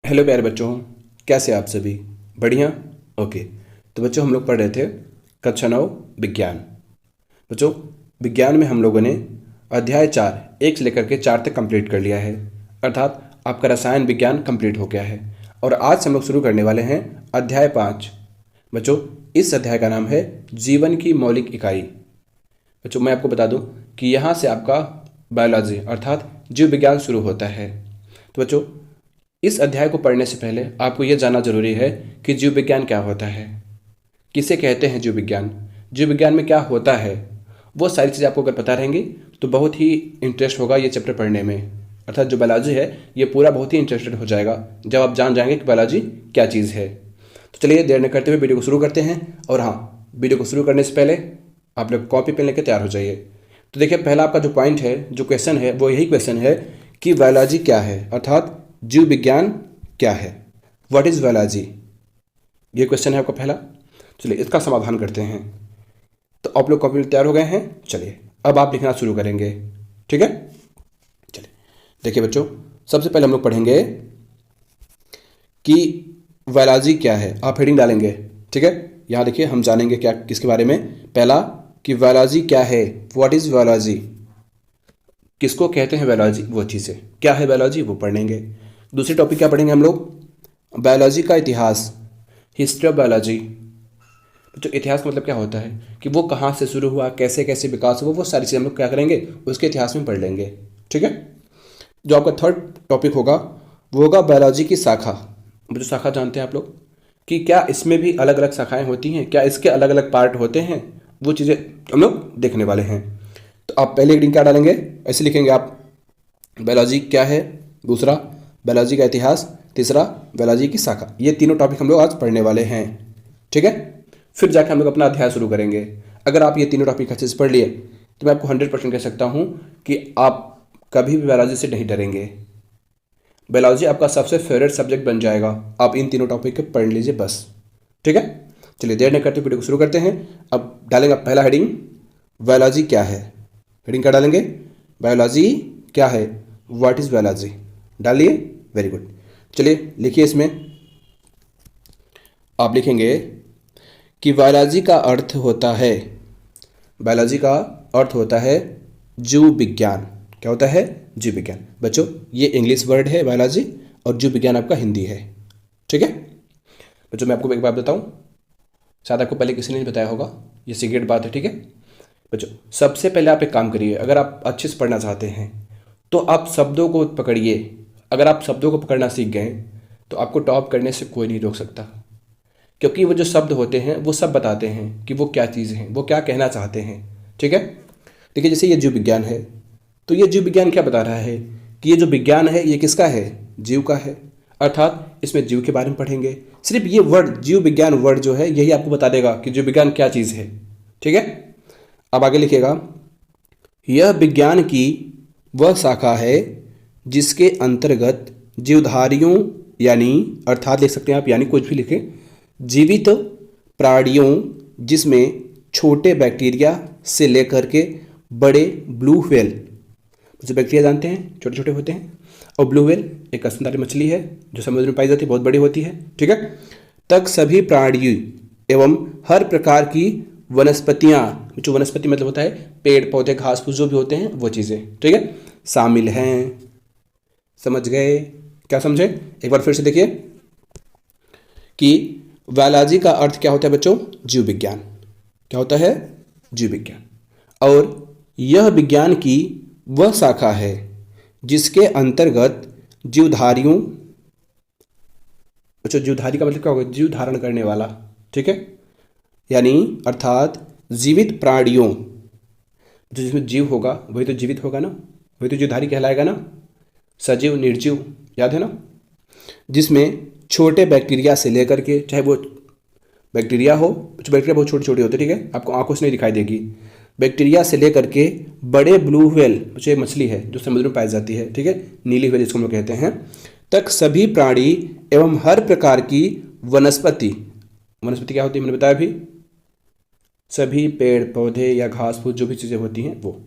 Hello प्यारे बच्चों, कैसे आप सभी? बढ़िया। ओके। तो बच्चों, हम लोग पढ़ रहे थे कक्षा 9 विज्ञान। बच्चों, विज्ञान में हम लोगों ने अध्याय 4 1 से लेकर के 4 तक कंप्लीट कर लिया है, अर्थात आपका रसायन विज्ञान कंप्लीट हो गया है। और आज से हम लोग शुरू करने वाले हैं अध्याय 5। बच्चों, इस अध्याय का नाम है जीवन की मौलिक इकाई। बच्चों, मैं आपको बता दूं कि यहाँ से आपका बायोलॉजी अर्थात जीव विज्ञान शुरू होता है। तो बच्चों, इस अध्याय को पढ़ने से पहले आपको यह जानना जरूरी है कि जीव विज्ञान क्या होता है, किसे कहते हैं जीव विज्ञान, जीव विज्ञान में क्या होता है। वो सारी चीज़ें आपको अगर पता रहेंगी तो बहुत ही इंटरेस्ट होगा ये चैप्टर पढ़ने में, अर्थात जो बायोलॉजी है ये पूरा बहुत ही इंटरेस्टेड हो जाएगा जब आप जान जाएंगे कि बायोलॉजी क्या चीज़ है। तो चलिए देर न करते हुए वीडियो को शुरू करते हैं। और हाँ, वीडियो को शुरू करने से पहले आप लोग कॉपी पेन लेकर तैयार हो जाइए। तो देखिए, पहला आपका जो पॉइंट है, जो क्वेश्चन है, वो यही क्वेश्चन है कि बायोलॉजी क्या है, अर्थात जीव विज्ञान क्या है। व्हाट इज बायोलॉजी, ये क्वेश्चन है आपका पहला। चलिए इसका समाधान करते हैं। तो आप लोग कॉपी तैयार हो गए हैं? चलिए अब आप लिखना शुरू करेंगे, ठीक है। चलिए देखिए बच्चों, सबसे पहले हम लोग पढ़ेंगे कि बायोलॉजी क्या है। आप हेडिंग डालेंगे, ठीक है। यहाँ देखिए, हम जानेंगे क्या किसके बारे में। पहला कि बायोलॉजी क्या है, व्हाट इज बायोलॉजी, किसको कहते हैं बायोलॉजी, वो चीज़ें क्या है बायोलॉजी वो पढ़ेंगे। दूसरी टॉपिक क्या पढ़ेंगे हम लोग, बायोलॉजी का इतिहास, हिस्ट्री ऑफ बायोलॉजी। तो इतिहास का मतलब क्या होता है कि वो कहाँ से शुरू हुआ, कैसे कैसे विकास हुआ, वो सारी चीज़ें हम लोग क्या करेंगे उसके इतिहास में पढ़ लेंगे, ठीक है। जो आपका थर्ड टॉपिक होगा वो होगा बायोलॉजी की शाखा। जो शाखा जानते हैं आप लोग कि क्या इसमें भी अलग अलग शाखाएँ होती हैं, क्या इसके अलग अलग पार्ट होते हैं, वो चीज़ें हम लोग देखने वाले हैं। तो आप पहले हेडिंग क्या डालेंगे, ऐसे लिखेंगे आप, बायोलॉजी क्या है, दूसरा बायोलॉजी का इतिहास, तीसरा बायोलॉजी की शाखा। ये तीनों टॉपिक हम लोग आज पढ़ने वाले हैं, ठीक है। फिर जाकर हम लोग अपना अध्याय शुरू करेंगे। अगर आप ये तीनों टॉपिक अच्छे से पढ़ लिए तो मैं आपको 100% कह सकता हूँ कि आप कभी भी बायोलॉजी से नहीं डरेंगे। बायोलॉजी आपका सबसे फेवरेट सब्जेक्ट बन जाएगा। आप इन तीनों टॉपिक के पढ़ लीजिए बस, ठीक है। चलिए देर नहीं करते वीडियो को शुरू करते हैं। अब डालेंगे पहला हेडिंग, बायोलॉजी क्या है। हेडिंग क्या डालेंगे, बायोलॉजी क्या है, व्हाट इज बायोलॉजी। डालिए, वेरी गुड। चलिए लिखिए, इसमें आप लिखेंगे कि बायोलॉजी का अर्थ होता है, बायोलॉजी का अर्थ होता है जीव विज्ञान। क्या होता है, जीव विज्ञान। बच्चों, ये इंग्लिश वर्ड है बायोलॉजी और जीव विज्ञान आपका हिंदी है, ठीक है। बच्चों, मैं आपको एक बात बताऊं, शायद आपको पहले किसी ने नहीं बताया होगा, ये सीक्रेट बात है, ठीक है। बच्चों, सबसे पहले आप एक काम करिए, अगर आप अच्छे से पढ़ना चाहते हैं तो आप शब्दों को पकड़िए। अगर आप शब्दों को पकड़ना सीख गए तो आपको टॉप करने से कोई नहीं रोक सकता, क्योंकि वो जो शब्द होते हैं वो सब बताते हैं कि वो क्या चीज़ है, वो क्या कहना चाहते हैं, ठीक है। देखिए, जैसे ये जीव विज्ञान है तो ये जीव विज्ञान क्या बता रहा है कि ये जो विज्ञान है ये किसका है, जीव का है। अर्थात इसमें जीव के बारे में पढ़ेंगे। सिर्फ ये वर्ड जीव विज्ञान वर्ड जो है यही आपको बता देगा कि जीव विज्ञान क्या चीज़ है, ठीक है। अब आगे लिखेगा, यह विज्ञान की वह शाखा है जिसके अंतर्गत जीवधारियों, यानी अर्थात लिख सकते हैं आप, यानी कुछ भी लिखें, जीवित प्राणियों जिसमें छोटे बैक्टीरिया से लेकर के बड़े ब्लू व्हेल, जो बैक्टीरिया जानते हैं छोटे छोटे होते हैं, और ब्लू व्हेल एक स्तनधारी मछली है जो समुद्र में पाई जाती है, बहुत बड़ी होती है, ठीक है, तक सभी प्राणियों एवं हर प्रकार की वनस्पतियाँ, जो वनस्पति मतलब होता है पेड़ पौधे घास फूस जो भी होते हैं वो चीज़ें, ठीक है, शामिल हैं। समझ गए? क्या समझे? एक बार फिर से देखिए कि बायोलॉजी का अर्थ क्या होता है बच्चों, जीव विज्ञान। क्या होता है, जीव विज्ञान। और यह विज्ञान की वह शाखा है जिसके अंतर्गत जीवधारियों, बच्चों जीवधारी का मतलब क्या होगा, जीव धारण करने वाला, ठीक है, यानी अर्थात जीवित प्राणियों, जो जिसमें जीव होगा वही तो जीवित होगा ना, वही तो जीवधारी कहलाएगा ना, सजीव निर्जीव, याद है ना। जिसमें छोटे बैक्टीरिया से लेकर के, चाहे वो बैक्टीरिया हो, कुछ बैक्टीरिया बहुत छोटे छोटे होते हैं, ठीक है, आपको आंखों से नहीं दिखाई देगी, बैक्टीरिया से लेकर के बड़े ब्लू व्हेल, जो एक मछली है जो समुद्र में पाई जाती है, ठीक है, नीली व्हेल जिसको हम लोग कहते हैं, तक सभी प्राणी एवं हर प्रकार की वनस्पति, वनस्पति क्या होती है मैंने बताया अभी, सभी पेड़ पौधे या घास फूस जो भी चीज़ें होती हैं वो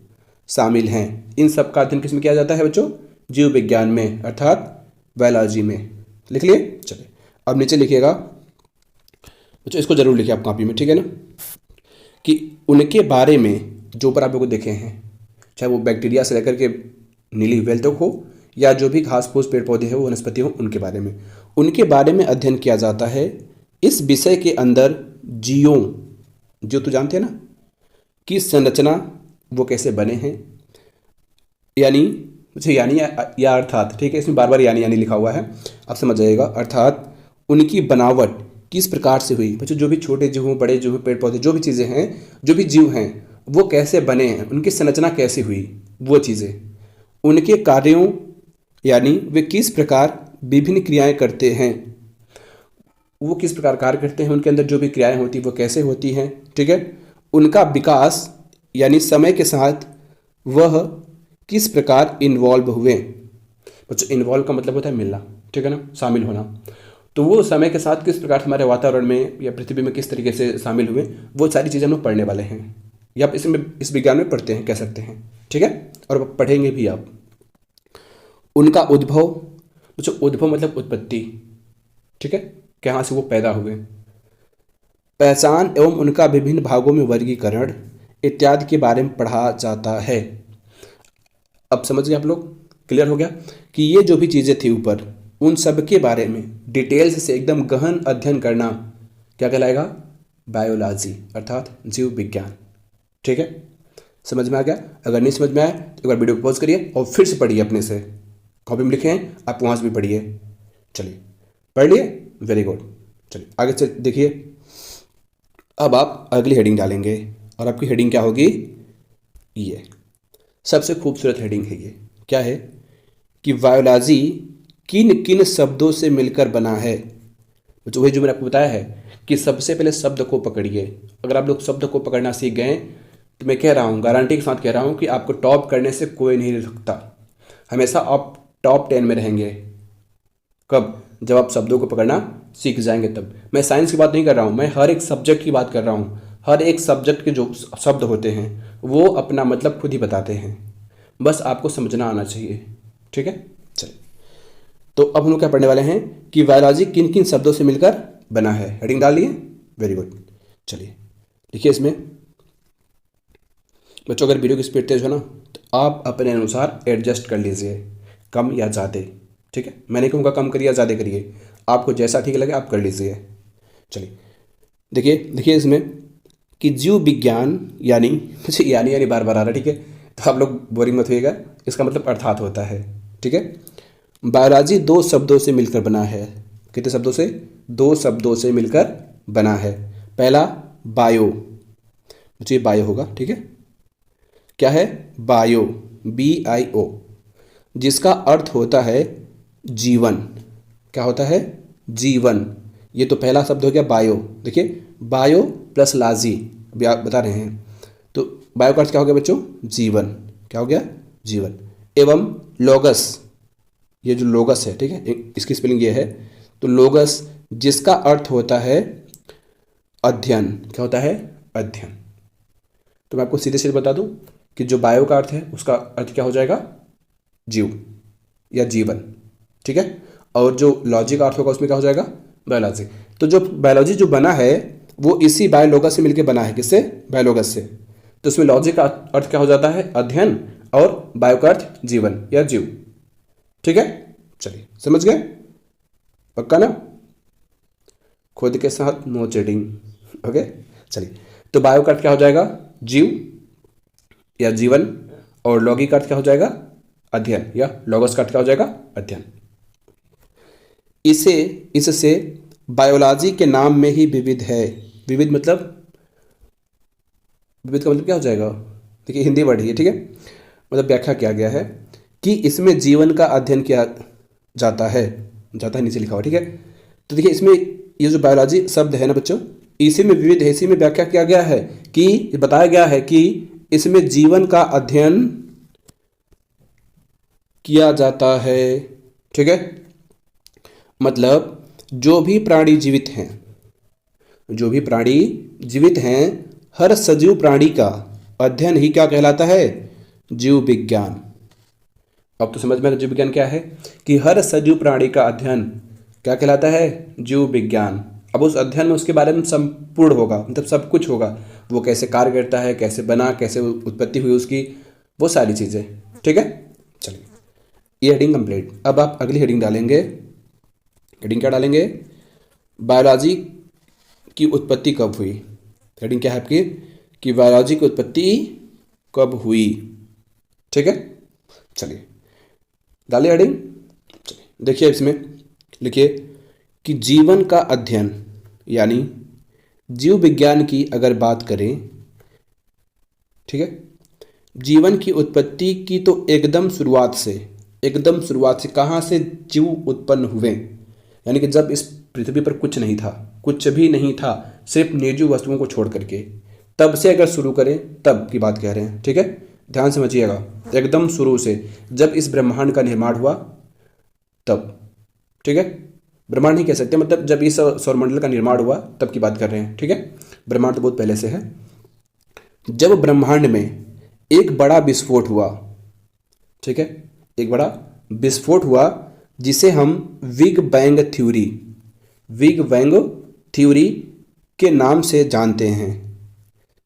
शामिल हैं। इन सब का अध्ययन किस में किया जाता है बच्चों, जीव विज्ञान में, अर्थात बायोलॉजी में, लिख लिए? चलिए अब नीचे लिखिएगा बच्चों, इसको जरूर लिखिए आप कॉपी में, ठीक है ना, कि उनके बारे में जो ऊपर आप लोग देखे हैं, चाहे वो बैक्टीरिया से लेकर के नीली व्हेल तक हो या जो भी घास फूस पेड़ पौधे हैं वो वनस्पति हो, उनके बारे में अध्ययन किया जाता है। इस विषय के अंदर जीवों, जो तो जानते हैं ना, की संरचना वो कैसे बने हैं, यानी मुझे यानी या अर्थात, ठीक है, इसमें बार बार यानी यानी लिखा हुआ है, आप समझ जाइएगा, अर्थात उनकी बनावट किस प्रकार से हुई। बच्चों जो भी छोटे जीव हों, बड़े जीव हों, पेड़ पौधे, जो भी चीज़ें हैं, जो भी जीव हैं, वो कैसे बने हैं, उनकी संरचना कैसे हुई, वो चीज़ें, उनके कार्यों यानी वे किस प्रकार विभिन्न क्रियाएं करते हैं, वो किस प्रकार कार्य करते हैं, उनके अंदर जो भी क्रियाएं होती हैं वो कैसे होती हैं, ठीक है, उनका विकास यानी समय के साथ वह किस प्रकार इन्वॉल्व हुए। बच्चों इन्वॉल्व का मतलब होता है मिलना, ठीक है ना, शामिल होना, तो वो समय के साथ किस प्रकार हमारे वातावरण में या पृथ्वी में किस तरीके से शामिल हुए, वो सारी चीज़ें हम लोग पढ़ने वाले हैं, या आप इसमें इस विज्ञान में पढ़ते हैं, कह सकते हैं, ठीक है, और पढ़ेंगे भी आप। उनका उद्भव, बच्चों उद्भव मतलब उत्पत्ति, ठीक है, कहाँ से वो पैदा हुए। पहचान एवं उनका विभिन्न भागों में वर्गीकरण इत्यादि के बारे में पढ़ा जाता है। अब समझ गए आप लोग, क्लियर हो गया कि ये जो भी चीज़ें थी ऊपर, उन सब के बारे में डिटेल्स से एकदम गहन अध्ययन करना क्या कहलाएगा, बायोलॉजी, अर्थात जीव विज्ञान, ठीक है, समझ में आ गया। अगर नहीं समझ में आया तो एक बार वीडियो को पॉज करिए और फिर से पढ़िए, अपने से कॉपी में लिखे हैं आप, वहाँ से भी पढ़िए। चलिए पढ़ लिए, वेरी गुड। चलिए आगे चल देखिए, अब आप अगली हेडिंग डालेंगे और आपकी हेडिंग क्या होगी, ये सबसे खूबसूरत हेडिंग है ये, क्या है कि बायोलॉजी किन किन शब्दों से मिलकर बना है। तो वही जो मैंने आपको बताया है कि सबसे पहले शब्द को पकड़िए। अगर आप लोग शब्द को पकड़ना सीख गए तो मैं कह रहा हूँ, गारंटी के साथ कह रहा हूँ कि आपको टॉप करने से कोई नहीं रोकता, हमेशा आप टॉप 10 में रहेंगे। कब, जब आप शब्दों को पकड़ना सीख जाएंगे तब। मैं साइंस की बात नहीं कर रहा हूँ, मैं हर एक सब्जेक्ट की बात कर रहा हूँ। हर एक सब्जेक्ट के जो शब्द होते हैं वो अपना मतलब खुद ही बताते हैं, बस आपको समझना आना चाहिए, ठीक है। चलिए तो अब हम लोग क्या पढ़ने वाले हैं कि बायोलॉजी किन किन शब्दों से मिलकर बना है। हेडिंग डाल लिए, वेरी गुड। चलिए देखिए इसमें बच्चों, अगर वीडियो की स्पीड तेज हो ना तो आप अपने अनुसार एडजस्ट कर लीजिए, कम या ज़्यादा, ठीक है। मैं नहीं कहूँगा कम करिए या ज़्यादा करिए, आपको जैसा ठीक लगे आप कर लीजिए। चलिए देखिए इसमें कि जीव विज्ञान यानी मुझे यानी बार बार आ रहा है, ठीक है, तो आप लोग बोरिंग मत होइएगा, इसका मतलब अर्थात होता है, ठीक है। बायोलॉजी दो शब्दों से मिलकर बना है। कितने शब्दों से, दो शब्दों से मिलकर बना है। पहला बायो, मुझे बायो होगा, ठीक है, क्या है, बायो, BIO, जिसका अर्थ होता है जीवन। क्या होता है, जीवन। ये तो पहला शब्द हो गया बायो। देखिए बायो प्लस लाजी, अभी आप बता रहे हैं, तो बायो का अर्थ क्या हो गया बच्चों, जीवन। क्या हो गया, जीवन। एवं लोगस, ये जो लोगस है, ठीक है, इसकी स्पेलिंग ये है, तो लोगस जिसका अर्थ होता है अध्ययन। क्या होता है, अध्ययन। तो मैं आपको सीधे सीधे बता दूं कि जो बायो का अर्थ है उसका अर्थ क्या हो जाएगा, जीव या जीवन, ठीक है, और जो लॉजी का अर्थ होगा उसमें क्या हो जाएगा, बायोलॉजी। तो जो बायोलॉजी जो बना है वो इसी बायोलोगस से मिलकर बना है। किससे, बायोलोगस से। तो उसमें लॉजी का अर्थ क्या हो जाता है, अध्ययन, और बायो का अर्थ जीवन या जीव, ठीक है। चलिए समझ गए, पक्का ना, खुद के साथ नो चीटिंग, ओके। चलिए तो बायो का अर्थ क्या हो जाएगा, जीव या जीवन, और लॉगी का अर्थ क्या हो जाएगा, अध्ययन, या लॉगस का अर्थ क्या हो जाएगा, अध्ययन। इससे बायोलॉजी के नाम में ही विविध है। विविध मतलब, विविध का मतलब क्या हो जाएगा, देखिए हिंदी वर्ड है, ठीक है, मतलब व्याख्या किया गया है कि इसमें जीवन का अध्ययन किया जाता है नीचे लिखा हुआ, ठीक है। तो देखिए इसमें ये जो बायोलॉजी शब्द है ना बच्चों, इसी में विविध है, इसी में व्याख्या किया गया है कि बताया गया है कि इसमें जीवन का अध्ययन किया जाता है, ठीक है। मतलब जो भी प्राणी जीवित हैं, जो भी प्राणी जीवित हैं, हर सजीव प्राणी का अध्ययन ही क्या कहलाता है, जीव विज्ञान। अब तो समझ में जीव विज्ञान क्या है कि हर सजीव प्राणी का अध्ययन क्या कहलाता है? जीव विज्ञान। अब उस अध्ययन में उसके बारे में संपूर्ण होगा, मतलब सब कुछ होगा, वो कैसे कार्य करता है, कैसे बना, कैसे उत्पत्ति हुई उसकी, वो सारी चीज़ें। ठीक है, चलिए ये हेडिंग कंप्लीट। अब आप अगली हेडिंग डालेंगे। हेडिंग क्या डालेंगे? बायोलॉजी की उत्पत्ति कब हुई। हेडिंग क्या है आपकी? कि बायोलॉजी की उत्पत्ति कब हुई। ठीक है, चलिए डालिए हेडिंग। चलिए देखिए, इसमें लिखिए कि जीवन का अध्ययन यानी जीव विज्ञान की अगर बात करें, ठीक है, जीवन की उत्पत्ति की तो एकदम शुरुआत से कहाँ से जीव उत्पन्न हुए, यानी कि जब इस पृथ्वी पर कुछ नहीं था, कुछ भी नहीं था, सिर्फ निर्जीव वस्तुओं को छोड़ करके, तब से अगर शुरू करें तब की बात कह रहे हैं। ठीक है, ध्यान समझिएगा, एकदम शुरू से जब इस ब्रह्मांड का निर्माण हुआ तब। ठीक है, ब्रह्मांड नहीं कह सकते, मतलब जब इस सौरमंडल का निर्माण हुआ तब की बात कर रहे हैं। ठीक है, ब्रह्मांड तो बहुत पहले से है। जब ब्रह्मांड में एक बड़ा विस्फोट हुआ, ठीक है, एक बड़ा विस्फोट हुआ जिसे हम बिग बैंग थ्योरी के नाम से जानते हैं।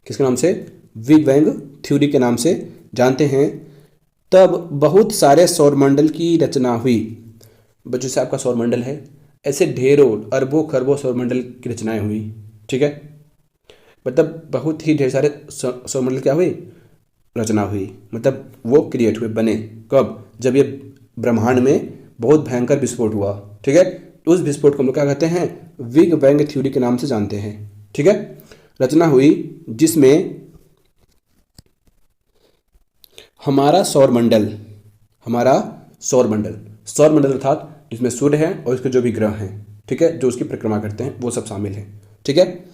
किसके नाम से? बिग बैंग थ्योरी के नाम से जानते हैं। तब बहुत सारे सौरमंडल की रचना हुई। बच्चों से आपका सौरमंडल है, ऐसे ढेरों अरबों खरबों सौरमंडल की रचनाएं हुई। ठीक है, मतलब बहुत ही ढेर सारे सौरमंडल क्या हुई? रचना हुई, मतलब वो क्रिएट हुए, बने। कब? जब ये ब्रह्मांड में बहुत भयंकर विस्फोट हुआ। ठीक है, उस विस्फोट को हम लोग क्या कहते हैं? बिग बैंग थ्योरी के नाम से जानते हैं। ठीक है, रचना हुई जिसमें हमारा सौरमंडल सौरमंडल अर्थात जिसमें सूर्य है और उसके जो भी ग्रह हैं, ठीक है, जो उसकी परिक्रमा करते हैं, वो सब शामिल हैं। ठीक है,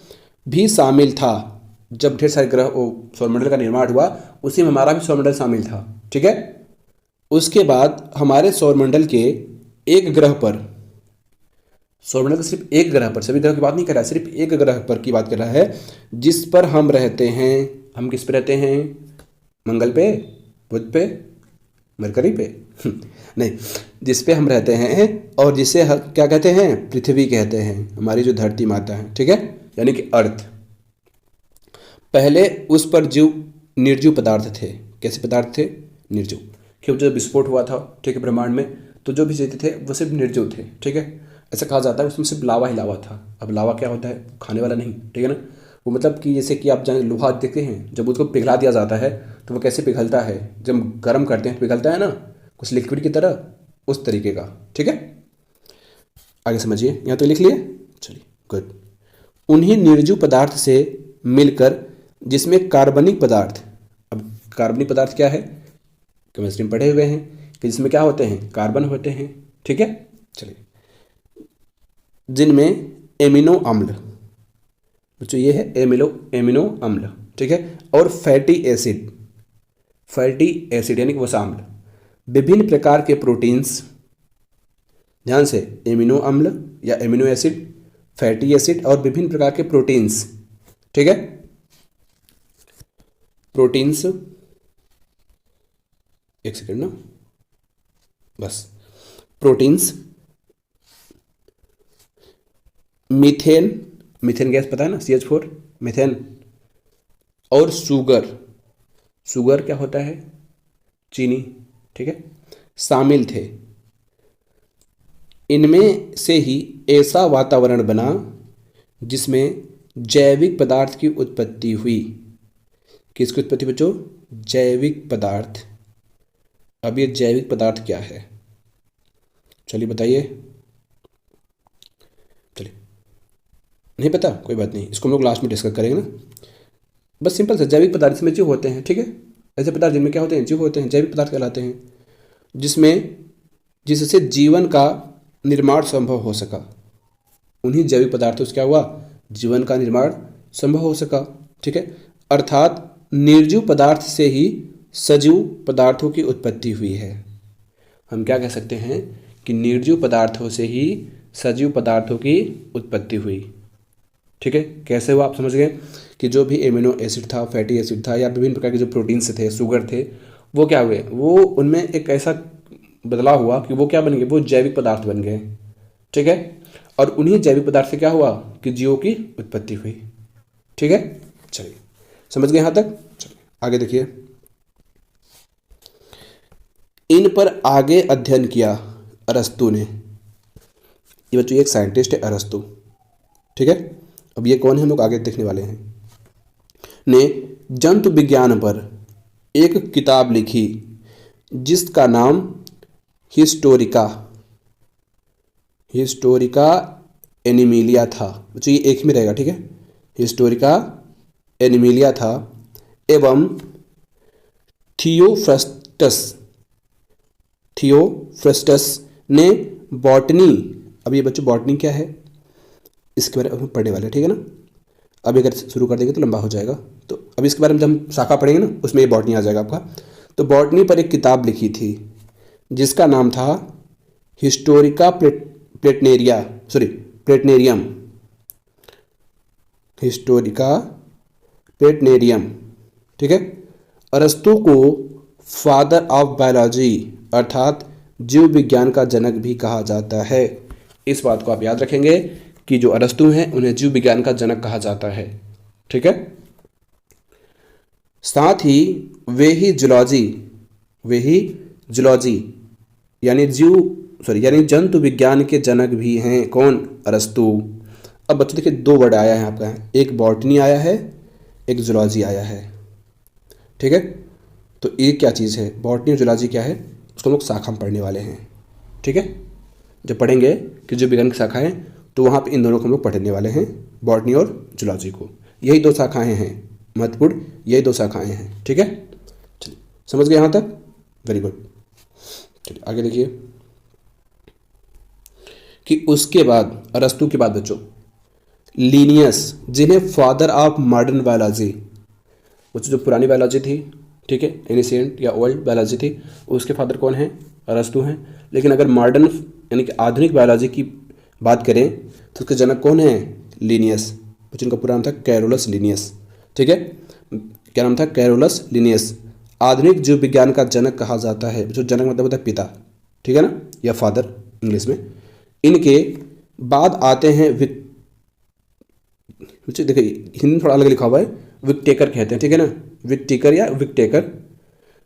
भी शामिल था। जब ढेर सारे ग्रह सौरमंडल का निर्माण हुआ, उसी में हमारा भी सौरमंडल शामिल था। ठीक है, उसके बाद हमारे सौरमंडल के एक ग्रह पर, सौरमंडल का सिर्फ एक ग्रह पर, सभी ग्रह की बात नहीं कर रहा है, सिर्फ एक ग्रह पर की बात कर रहा है, जिस पर हम रहते हैं। हम किस पे रहते हैं? मंगल पे, बुध पे, मरकरी पे नहीं, जिस पे हम रहते हैं और जिसे क्या कहते हैं? पृथ्वी कहते हैं, हमारी जो धरती माता है। ठीक है, यानी कि अर्थ। पहले उस पर निर्जीव पदार्थ थे। कैसे पदार्थ थे? निर्जीव। क्योंकि जब विस्फोट हुआ था, ठीक है, ब्रह्मांड में, तो जो भी चीज़ें थे वो सिर्फ निर्जीव थे। ठीक है, ऐसा कहा जाता है उसमें सिर्फ लावा ही लावा था। अब लावा क्या होता है? खाने वाला नहीं। ठीक है ना, वो मतलब कि जैसे कि आप जाने लोहा देखते हैं, जब उसको पिघला दिया जाता है तो वो कैसे पिघलता है? जब गर्म करते हैं तो पिघलता है ना, कुछ लिक्विड की तरह, उस तरीके का। ठीक है, आगे समझिए, यहाँ तो लिख लिए। चलिए गुड। उन्हीं निर्जीव पदार्थ से मिलकर जिसमें कार्बनिक पदार्थ, अब कार्बनिक पदार्थ क्या है? केमिस्ट्री में पढ़े हुए हैं कि जिसमें क्या होते हैं? कार्बन होते हैं। ठीक है, चलिए, जिनमें एमिनो अम्ल, बच्चों ये है एमिनो अम्ल। ठीक है, और फैटी एसिड यानी कि वसा अम्ल, विभिन्न प्रकार के प्रोटीन्स, ध्यान से, एमिनो अम्ल या एमिनो एसिड, फैटी एसिड और विभिन्न प्रकार के प्रोटीन्स। ठीक है, प्रोटीन्स, एक सेकेंड ना, बस, प्रोटीन्स, मीथेन गैस पता है ना, CH4, मीथेन, और शुगर क्या होता है? चीनी। ठीक है, शामिल थे। इनमें से ही ऐसा वातावरण बना जिसमें जैविक पदार्थ की उत्पत्ति हुई। किसकी उत्पत्ति बच्चों? जैविक पदार्थ। अब ये जैविक पदार्थ क्या है? चलिए बताइए। चलिए, नहीं पता, कोई बात नहीं, इसको हम लोग लास्ट में डिस्कस करेंगे ना। बस सिंपल से, जैविक पदार्थ में जीव होते हैं। ठीक है, ऐसे पदार्थ जिनमें क्या होते हैं? जीव होते हैं, जैविक पदार्थ कहलाते हैं, जिससे जीवन का निर्माण संभव हो सका। उन्हीं जैविक पदार्थों से क्या हुआ? जीवन का निर्माण संभव हो सका। ठीक है, अर्थात निर्जीव पदार्थ से ही सजीव पदार्थों की उत्पत्ति हुई है। हम क्या कह सकते हैं कि निर्जीव पदार्थों से ही सजीव पदार्थों की उत्पत्ति हुई। ठीक है, कैसे हुआ आप समझ गए कि जो भी एमिनो एसिड था, फैटी एसिड था, या विभिन्न प्रकार के जो प्रोटीन्स थे, शुगर थे, वो क्या हुए? वो उनमें एक ऐसा बदलाव हुआ कि वो क्या बन गए? वो जैविक पदार्थ बन गए। ठीक है। और उन्हीं जैविक पदार्थ से क्या हुआ कि जीवों की उत्पत्ति हुई। ठीक है, चलिए समझ गए यहाँ तक। चलिए आगे देखिए, इन पर आगे अध्ययन किया अरस्तु ने। ये बच्चों एक साइंटिस्ट है अरस्तु, ठीक है। अब ये कौन है हम लोग आगे देखने वाले हैं। ने जंतु विज्ञान पर एक किताब लिखी जिसका नाम हिस्टोरिका एनिमिलिया था। बच्चों ये एक ही में रहेगा, ठीक है। हिस्टोरिका एनिमिलिया था एवं थियोफ्रस्टस ने बॉटनी। अब ये बच्चों बॉटनी क्या है इसके बारे में हम पढ़ने वाले हैं, ठीक है ना। अभी अगर शुरू कर देंगे तो लंबा हो जाएगा, तो अभी इसके बारे में जब हम शाखा पढ़ेंगे ना उसमें ये बॉटनी आ जाएगा आपका। तो बॉटनी पर एक किताब लिखी थी जिसका नाम था हिस्टोरिका प्लेटनेरियम, ठीक है। अरस्तु को फादर ऑफ बायोलॉजी अर्थात जीव विज्ञान का जनक भी कहा जाता है। इस बात को आप याद रखेंगे कि जो अरस्तु हैं उन्हें जीव विज्ञान का जनक कहा जाता है, ठीक है। साथ ही वे ही जूलॉजी यानी जंतु विज्ञान के जनक भी हैं। कौन? अरस्तु। अब बच्चों देखिए दो वर्ड आया है आपका, एक बॉटनी आया है, एक जूलॉजी आया है, ठीक है। तो ये क्या चीज़ है, बॉटनी और जूलॉजी क्या है, उसको हम लोग शाखा में पढ़ने वाले हैं, ठीक है। जब पढ़ेंगे कि जो विज्ञान की शाखाएं तो वहाँ पे इन दोनों को हम लोग पढ़ने वाले हैं, बॉटनी और जूलॉजी को। यही दो शाखाएं हैं महत्वपूर्ण, यही दो शाखाएं हैं, ठीक है। चलिए समझ गए यहाँ तक, वेरी गुड। चलिए आगे देखिए कि उसके बाद अरस्तु के बाद बच्चों लीनियस, जिन्हें फादर ऑफ मॉडर्न बायोलॉजी, बच्चों जो पुरानी बायोलॉजी थी, ठीक है, एनिशिएंट या ओल्ड बायोलॉजी थी, उसके फादर कौन हैं? अरस्तु हैं। लेकिन अगर मॉडर्न यानी कि आधुनिक बायोलॉजी की बात करें तो उसके जनक कौन है? लीनियस। बच्चों का पूरा नाम था कैरोलस लीनियस, ठीक है। क्या नाम था? Carolus Linnaeus. आधुनिक जीव विज्ञान का जनक कहा जाता है। जो जनक मतलब होता है पिता, ठीक है ना, या फादर इंग्लिश में। इनके बाद आते हैं देखिए हिंदी में थोड़ा अलग लिखा हुआ है, विकटेकर कहते हैं, ठीक है ना, विकटेकर या विकटेकर।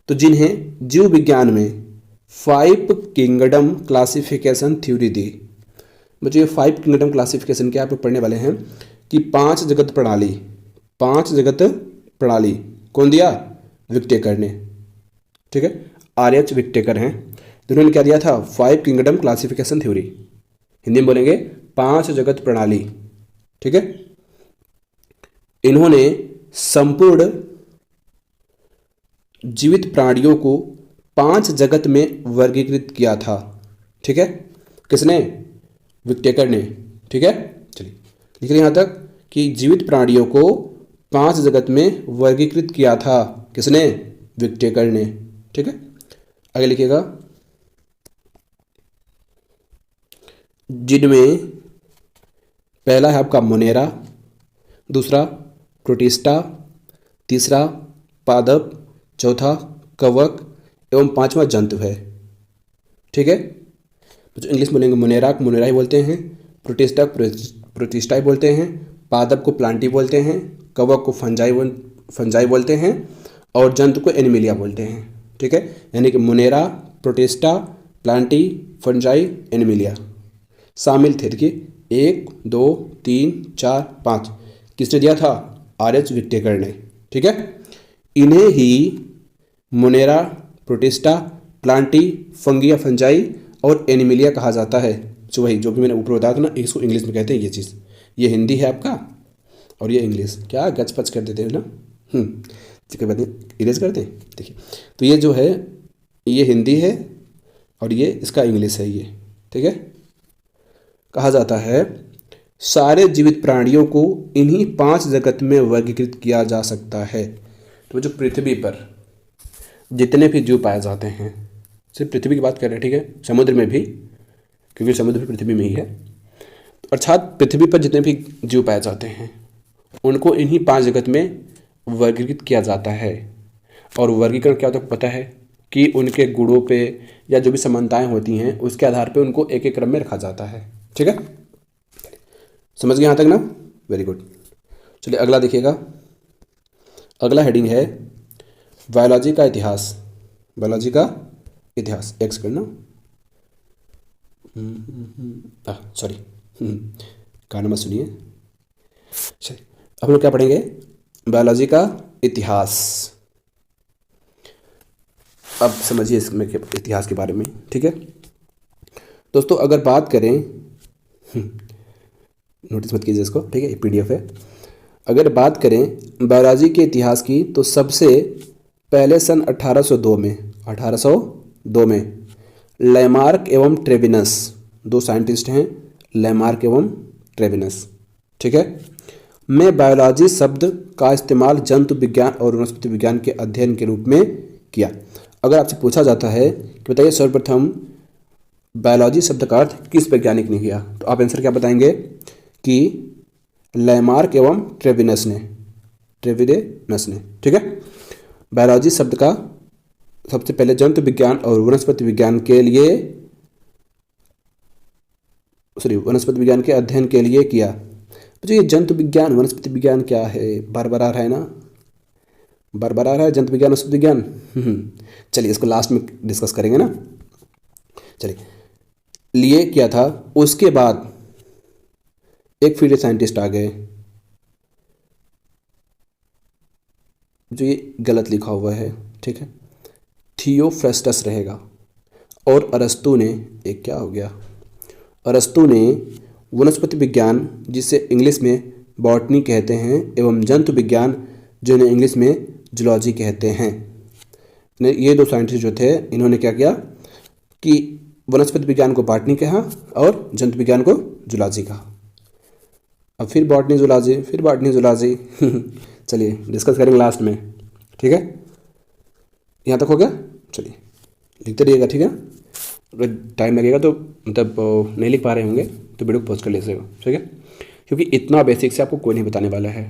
तो जिन्हें जीव विज्ञान में 5 किंगडम क्लासिफिकेशन थ्योरी दी। बच्चों ये 5 किंगडम क्लासिफिकेशन क्या आप लोग पढ़ने वाले हैं कि 5 जगत प्रणाली कौन दिया? विकटेकर ने, ठीक है। आर्यच विकटेकर हैं, जिन्होंने क्या दिया था? 5 किंगडम क्लासिफिकेशन थ्योरी। हिंदी में बोलेंगे 5 जगत प्रणाली, ठीक है। इन्होंने संपूर्ण जीवित प्राणियों को 5 जगत में वर्गीकृत किया था, ठीक है। किसने? विकटेकर ने, ठीक है। चलिए लिखिए यहाँ तक कि जीवित प्राणियों को 5 जगत में वर्गीकृत किया था। किसने? विकटेकर ने, ठीक है। आगे लिखिएगा, जिनमें पहला है आपका मोनेरा, दूसरा प्रोटिस्टा, तीसरा पादप, चौथा कवक एवं 5वां जंतु है, ठीक है। तो इंग्लिश में बोलेंगे मोनेरा को मोनेरा ही बोलते हैं, प्रोटिस्टा प्रोटिस्टा ही बोलते हैं, पादप को प्लांटी बोलते हैं, कवक को फंजाई बोलते हैं और जंतु को एनिमिलिया बोलते हैं, ठीक है। यानी कि Monera, protista, Plantae, fungi, Animalia शामिल थे। देखिए 1 2 3 4 5 किसने दिया था? आर्यच विकटेकर ने, ठीक है। इन्हें ही मोनेरा, प्रोटिस्टा, प्लांटी, फंगी या फंजाई और एनिमिलिया कहा जाता है। जो वही जो भी मैंने ऊपर बताया था ना, इसको इंग्लिश में कहते हैं ये चीज़। ये हिंदी है आपका और ये इंग्लिश, क्या गच पच कर देते हैं ना, ठीक है, इरेज करते हैं। देखिए तो ये जो है ये हिंदी है और ये इसका इंग्लिश है, ये ठीक है। कहा जाता है सारे जीवित प्राणियों को इन्हीं 5 जगत में वर्गीकृत किया जा सकता है। तो जो पृथ्वी पर जितने भी जीव पाए जाते हैं, सिर्फ पृथ्वी की बात कर रहे हैं, ठीक है, समुद्र में भी, क्योंकि समुद्र भी पृथ्वी में ही है, अर्थात पृथ्वी पर जितने भी जीव पाए जाते हैं उनको इन्हीं 5 जगत में वर्गीकृत किया जाता है। और वर्गीकरण क्या होता है पता है कि उनके गुणों पे या जो भी समानताएं होती हैं उसके आधार पे उनको एक एक क्रम में रखा जाता है, ठीक है, समझ गए यहाँ तक ना? Very good. चलिए अगला देखिएगा। अगला हेडिंग है बायोलॉजी का इतिहास। बायोलॉजी का इतिहास, एक सेकंड ना, सॉरी, गाना मत सुनिए। चलिए अब हम लोग क्या पढ़ेंगे? बायोलॉजी का इतिहास। अब समझिए इसमें इतिहास के बारे में, ठीक है दोस्तों। अगर बात करें, नोटिस मत कीजिए इसको, ठीक है, ये PDF है। अगर बात करें बायोलॉजी के इतिहास की तो सबसे पहले सन 1802 में लैमार्क एवं ट्रेविनस, दो साइंटिस्ट हैं, लैमार्क एवं ट्रेविनस, ठीक है, में बायोलॉजी शब्द का इस्तेमाल जंतु विज्ञान और वनस्पति विज्ञान के अध्ययन के रूप में किया। अगर आपसे पूछा जाता है कि बताइए सर्वप्रथम बायोलॉजी शब्द का अर्थ किस वैज्ञानिक ने किया, तो आप आंसर क्या बताएंगे कि लैमार्क एवं ट्रेविनस ने, ठीक है। बायोलॉजी शब्द का सबसे पहले जंतु विज्ञान और वनस्पति विज्ञान के लिए, वनस्पति विज्ञान के अध्ययन के लिए किया। तो ये जंतु विज्ञान वनस्पति विज्ञान क्या है? बार बार आ रहा है ना, बार बार आ रहा है जंतु विज्ञान वनस्पति विज्ञान। चलिए इसको लास्ट में डिस्कस करेंगे ना। चलिए, लिए किया था, उसके बाद एक फिर साइंटिस्ट आ गए, जो ये गलत लिखा हुआ है, ठीक है, थियोफ्रेस्टस रहेगा। और अरस्तु ने, एक क्या हो गया, अरस्तु ने वनस्पति विज्ञान, जिसे इंग्लिश में बॉटनी कहते हैं, एवं जंतु विज्ञान, जिन्हें इंग्लिश में जूलॉजी कहते हैं, ये दो साइंटिस्ट जो थे, इन्होंने क्या किया कि वनस्पति विज्ञान को बॉटनी कहा और जंतु विज्ञान को जूलॉजी कहा। अब फिर बॉटनी जूलॉजी, फिर बॉटनी जूलॉजी। चलिए डिस्कस करेंगे लास्ट में, ठीक है, यहाँ तक हो गया। चलिए लिखते रहिएगा, ठीक है, अगर टाइम लगेगा तो मतलब नहीं लिख पा रहे होंगे तो वीडियो को पॉज कर लीजिएगा, ठीक है, क्योंकि इतना बेसिक से आपको कोई नहीं बताने वाला है।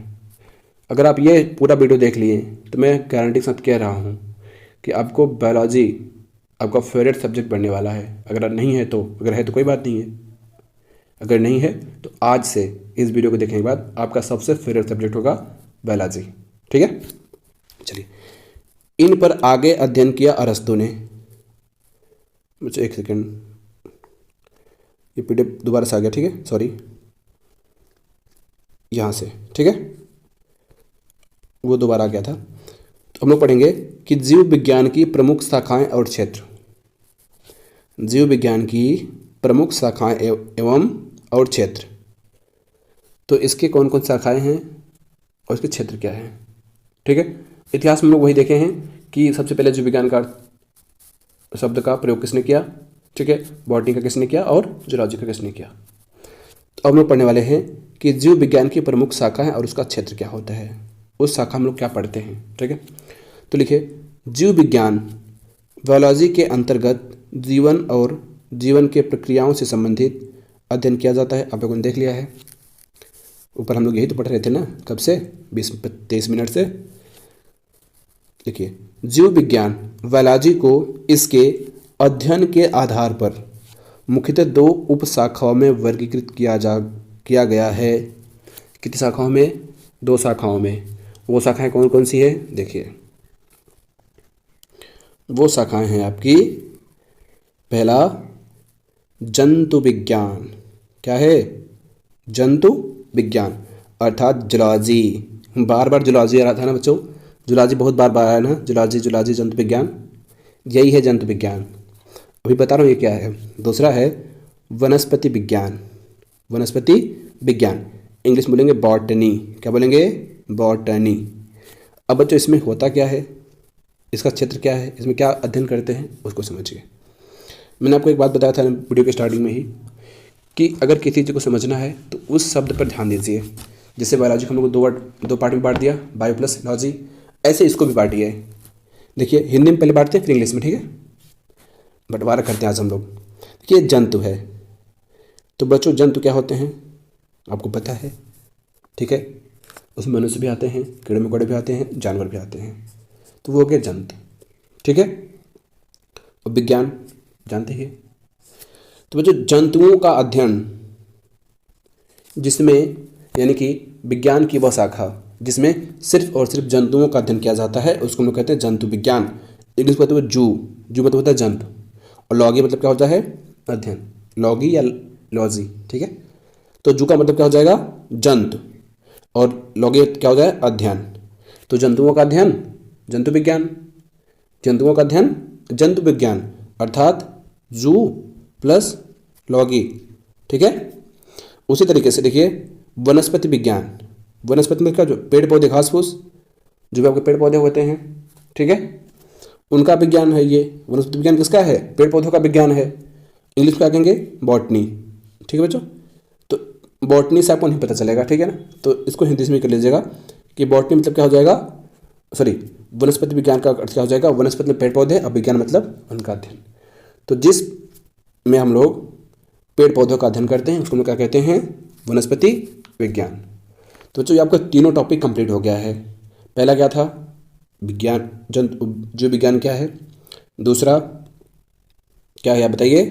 अगर आप ये पूरा वीडियो देख लिए तो मैं गारंटी के साथ कह रहा हूँ कि आपको बायोलॉजी आपका फेवरेट सब्जेक्ट बनने वाला है। अगर नहीं है तो, अगर है तो कोई बात नहीं है, अगर नहीं है तो आज से इस वीडियो को देखने के बाद आपका सबसे फेवरेट सब्जेक्ट होगा बायोलॉजी, ठीक है। चलिए, इन पर आगे अध्ययन किया अरस्तु ने। मुझे एक सेकेंड, ये PDF दोबारा से आ गया, ठीक है, सॉरी, यहाँ से, ठीक है, वो दोबारा आ गया था। तो हम लोग पढ़ेंगे कि जीव विज्ञान की प्रमुख शाखाएं और क्षेत्र। जीव विज्ञान की प्रमुख शाखाएं एवं और क्षेत्र, तो इसके कौन कौन शाखाएं हैं और इसके क्षेत्र क्या है, ठीक है। इतिहास में हम लोग वही देखे हैं कि सबसे पहले जीव विज्ञान का शब्द का प्रयोग किसने किया, ठीक है, बॉटनी का किसने किया और जूलॉजी का किसने किया। तो हम लोग पढ़ने वाले हैं कि जीव विज्ञान की प्रमुख शाखा है और उसका क्षेत्र क्या होता है, उस शाखा हम लोग क्या पढ़ते हैं, ठीक है। तो लिखिए, जीव विज्ञान बायोलॉजी के अंतर्गत जीवन और जीवन के प्रक्रियाओं से संबंधित अध्ययन किया जाता है। आप लोगों ने देख लिया है, ऊपर हम लोग यही तो पढ़ रहे थे ना, कब से, 20-23 मिनट से। देखिए, जीव विज्ञान बायोलॉजी को इसके अध्ययन के आधार पर मुख्यतः 2 उप शाखाओं में वर्गीकृत किया गया है। कितनी शाखाओं में? 2 शाखाओं में। वो शाखाएं कौन कौन सी है? देखिए, वो शाखाएं हैं आपकी, पहला जंतु विज्ञान, क्या है? जंतु विज्ञान, अर्थात जूलॉजी। बार बार जूलॉजी आ रहा था ना बच्चों, जूलॉजी बहुत बार बार आया ना, जूलॉजी जंतु विज्ञान, यही है जंतु विज्ञान। अभी बता रहा हूँ ये क्या है। दूसरा है वनस्पति विज्ञान। वनस्पति विज्ञान, इंग्लिश में बोलेंगे बॉटनी। क्या बोलेंगे? बॉटनी। अब बच्चों इसमें होता क्या है, इसका क्षेत्र क्या है, इसमें क्या अध्ययन करते हैं, उसको समझिए। मैंने आपको एक बात बताया था वीडियो के स्टार्टिंग में ही कि अगर किसी चीज़ को समझना है तो उस शब्द पर ध्यान दीजिए। जैसे बायोलॉजी को हम लोग दो पार्ट में बांट दिया, बायो प्लस लॉजी, ऐसे इसको भी बांटिए। देखिए, हिंदी में पहले बांटते हैं फिर इंग्लिश में, ठीक है, बंटवारा करते हैं आज हम लोग। देखिए, जंतु है, तो बच्चों जंतु क्या होते हैं आपको पता है, ठीक है, उसमें मनुष्य भी आते हैं, कीड़े मकोड़े भी आते हैं, जानवर भी आते हैं, तो वो हो गया जंतु, ठीक है। और विज्ञान जानते हैं। तो बच्चों जंतुओं का अध्ययन जिसमें यानी कि विज्ञान की वह शाखा जिसमें सिर्फ और सिर्फ जंतुओं का अध्ययन किया जाता है उसको हम लोग कहते हैं जंतु विज्ञान। इंग्लिश में मतलब जू, जू मतलब होता है जंतु, और लॉगी मतलब क्या होता है अध्ययन, लॉगी या लॉजी, ठीक है। तो जू का मतलब क्या हो जाएगा जंतु, और लॉगी क्या हो जाए अध्ययन। तो जंतुओं का अध्ययन जंतु विज्ञान, जंतुओं का अध्ययन जंतु विज्ञान, अर्थात जू प्लस लॉगी, ठीक है। उसी तरीके से देखिए वनस्पति विज्ञान, वनस्पति में क्या जो पेड़ पौधे घास फूस जो भी आपके पेड़ पौधे होते हैं, ठीक है, उनका विज्ञान है ये। वनस्पति विज्ञान किसका है, पेड़ पौधों का विज्ञान है। इंग्लिश में क्या कहेंगे बॉटनी, ठीक है बच्चों। तो बॉटनी से आपको नहीं पता चलेगा, ठीक है ना, तो इसको हिंदी में कर लीजिएगा कि बॉटनी मतलब क्या हो जाएगा, सॉरी वनस्पति विज्ञान का अर्थ क्या हो जाएगा, वनस्पति में पेड़ पौधे और विज्ञान मतलब उनका अध्ययन। तो जिस में हम लोग पेड़ पौधों का अध्ययन करते हैं उसको हम क्या कहते हैं वनस्पति विज्ञान। तो बच्चों ये आपका तीनों टॉपिक कंप्लीट हो गया है। पहला क्या था विज्ञान, जीव विज्ञान क्या है, दूसरा क्या है आप बताइए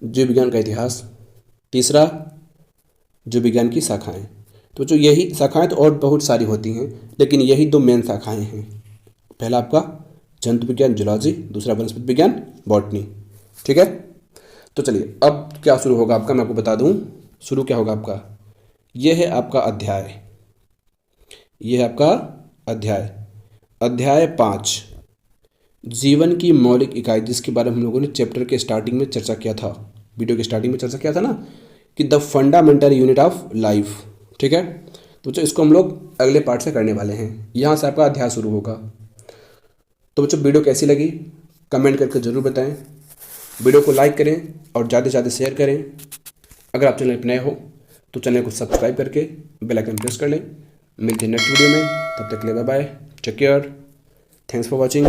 जीव विज्ञान का इतिहास, तीसरा जीव विज्ञान की शाखाएं। तो जो यही शाखाएं तो और बहुत सारी होती हैं लेकिन यही दो मेन शाखाएं हैं। पहला आपका जंतु विज्ञान जूलॉजी, दूसरा वनस्पति विज्ञान बॉटनी, ठीक है। तो चलिए अब क्या शुरू होगा आपका, मैं आपको बता दूं शुरू क्या होगा आपका। यह है आपका अध्याय, यह है आपका अध्याय, अध्याय 5 जीवन की मौलिक इकाई, जिसके बारे में हम लोगों ने चैप्टर के स्टार्टिंग में चर्चा किया था, वीडियो के स्टार्टिंग में चर्चा किया था ना कि the fundamental unit of life, ठीक है। तो इसको हम लोग अगले पार्ट से करने वाले हैं, यहाँ से आपका अध्याय शुरू होगा। तो बच्चों वीडियो कैसी लगी कमेंट करके ज़रूर बताएं, वीडियो को लाइक करें और ज़्यादा से ज़्यादा शेयर करें। अगर आप चैनल पर नए हो तो चैनल को सब्सक्राइब करके बेल आइकन प्रेस कर लें। मिलते हैं नेक्स्ट वीडियो में, तब तक के लिए bye bye, take care, thanks for watching.